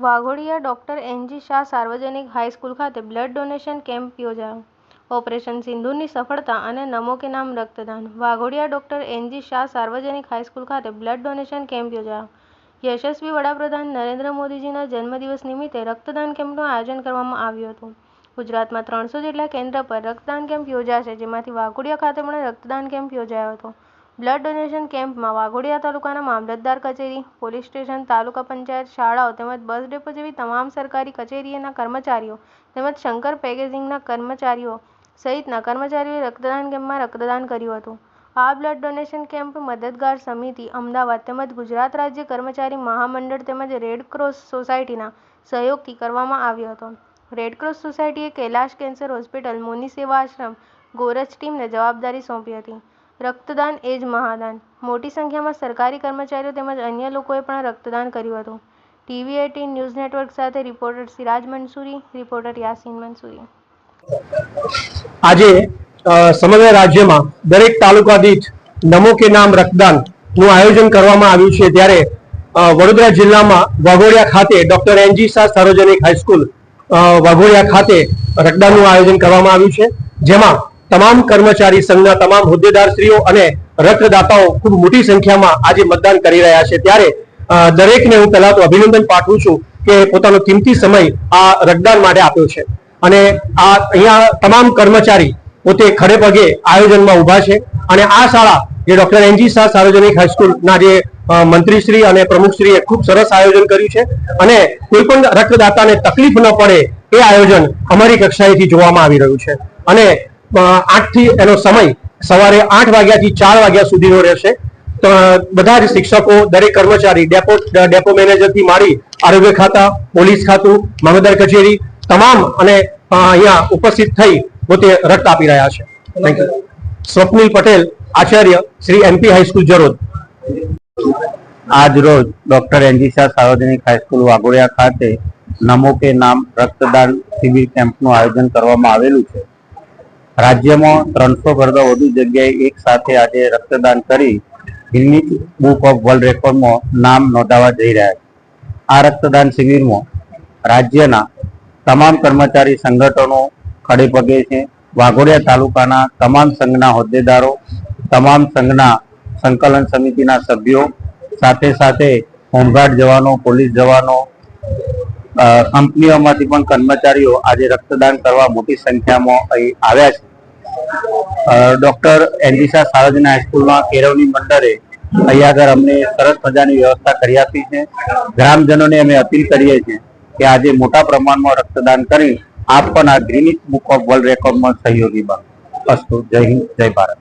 Waghodia doctor NG Shah સાર્વજનિક high school ખાતે blood donation camp યોજાયો. ઓપરેશન સિંદૂરની સફળતા અને નમો કે નામ રક્તદાન. વાઘોડિયા ડોક્ટર એનજી શાહ સાર્વજનિક હાઈસ્કૂલ ખાતે બ્લડ ડોનેશન કેમ્પ યોજાયો. યશસ્વી વડાપ્રધાન નરેન્દ્ર મોદીજીના જન્મદિવસ નિમિત્તે રક્તદાન કેમ્પનું આયોજન કરવામાં આવ્યું હતું. ગુજરાતમાં 300 જેટલા કેન્દ્ર પર રક્તદાન કેમ્પ યોજાશે, જેમાંથી વાઘોડિયા ખાતે પણ રક્તદાન કેમ્પ યોજાયો હતો. બ્લડ ડોનેશન કેમ્પમાં વાઘોડિયા તાલુકાના મામલતદાર કચેરી, પોલીસ સ્ટેશન, તાલુકા પંચાયત, શાળાઓ તેમજ બસ ડેપો જેવી તમામ સરકારી કચેરીના કર્મચારીઓ તેમજ શંકર પેકેજિંગના કર્મચારીઓ સહિતના કર્મચારીઓએ રક્તદાન કેમ્પમાં રક્તદાન કર્યું હતું. આ બ્લડ ડોનેશન કેમ્પ મદદગાર સમિતિ, અમદાવાદ તેમજ ગુજરાત રાજ્ય કર્મચારી મહામંડળ તેમજ રેડક્રોસ સોસાયટીના સહયોગથી કરવામાં આવ્યો હતો. રેડક્રોસ સોસાયટીએ કૈલાશ કેન્સર હોસ્પિટલ, મુનિ સેવા આશ્રમ, ગોરજ ટીમને જવાબદારી સોંપી હતી. રક્તદાન એ જ મહાદાન. મોટી સંખ્યામાં સરકારી કર્મચારીઓ તેમજ અન્ય લોકોએ પણ રક્તદાન કર્યું હતું. TV18 ન્યૂઝ નેટવર્ક સાથે રિપોર્ટર સિરાજ મંસૂરી, રિપોર્ટર યાસીન મંસૂરી. આજે સમગ્ર રાજ્યમાં દરેક તાલુકા દીઠ નમો કે નામ રક્તદાનનું આયોજન કરવામાં આવ્યું છે. ત્યારે વડોદરા જિલ્લામાં વાઘોડિયા ખાતે ડોક્ટર એનજી શાહ સાર્વજનિક હાઈસ્કૂલ વાઘોડિયા ખાતે રક્તદાનનું આયોજન કરવામાં આવ્યું છે, જેમાં તમામ કર્મચારી સંઘના તમામ હોદ્દેદારશ્રીઓ અને રક્તદાતાઓ ખૂબ મોટી સંખ્યામાં આજે મતદાન કરી રહ્યા છે. ત્યારે દરેકને હું પહેલા તો અભિનંદન પાઠવું છું કે પોતાનો કિંમતી સમય આ રક્તદાન માટે આપ્યો છે. અને આ અહીંયા તમામ કર્મચારી પોતે ખડે પગે આયોજનમાં ઊભા છે. અને આ શાળા જે ડોક્ટર એનજી શાહ સાર્વજનિક હાઈસ્કૂલના જે મંત્રીશ્રી અને પ્રમુખશ્રીએ ખૂબ સરસ આયોજન કર્યું છે. અને કોઈ પણ રક્તદાતાને તકલીફ ન પડે એ આયોજન અમારી કક્ષાએથી જોવામાં આવી રહ્યું છે. અને 8 થી એનો સમય સવારે 8 વાગ્યાથી 4 વાગ્યા સુધીનો રહેશે. બધા જ શિક્ષકો, દરેક કર્મચારી, ડેપો મેનેજરથી માંડી આરોગ્ય ખાતા, પોલીસ ખાતું, મામલતદાર કચેરી તમામ અને અહીંયા ઉપસ્થિત થઈ પોતે રક્ત આપી રહ્યા છે. Thank you. Swapnil Patel, Acharya, Shri MP high school Jarod. આજ રોજ ડોક્ટર એનજી શાહ સાર્વજનિક હાઈસ્કૂલ વાઘોડિયા ખાતે નમો કે નામ રક્તદાન શિબિર કેમ્પનું આયોજન કરવામાં આવેલું છે. રાજ્યમાં 300 કરતાં વધુ જગ્યાએ એક સાથે આજે રક્તદાન કરી ગિનિસ બુક ઓફ વર્લ્ડ રેકોર્ડમાં નામ નોંધાવા જઈ રહ્યા છે. આ રક્તદાન શિબિરમાં રાજ્યના તમામ કર્મચારી સંગઠનો ખડે પગે છે. વાઘોડિયા તાલુકાના તમામ સંઘના હોદ્દેદારો, તમામ સંઘના સંકલન સમિતિના સભ્યો, સાથે સાથે હોમગાર્ડ જવાનો, પોલીસ જવાનો, કંપનીઓમાંથી પણ કર્મચારીઓ આજે રક્તદાન કરવા મોટી સંખ્યામાં અહીં આવ્યા છે. ડોક્ટર એનજી શાહ સાર્વજનિક હાઈસ્કૂલમાં કેળવણી મંડળે અહીંયા આગળ અમને સરસ મજાની વ્યવસ્થા કરી આપી છે. ગ્રામજનોને અમે અપીલ કરીએ છીએ કે આજે મોટા પ્રમાણમાં રક્તદાન કરી આપ પણ આ ગિનિસ બુક ઓફ વર્લ્ડ રેકોર્ડમાં સહયોગી બનો. અસ્તુ. જય હિન્દ, જય ભારત.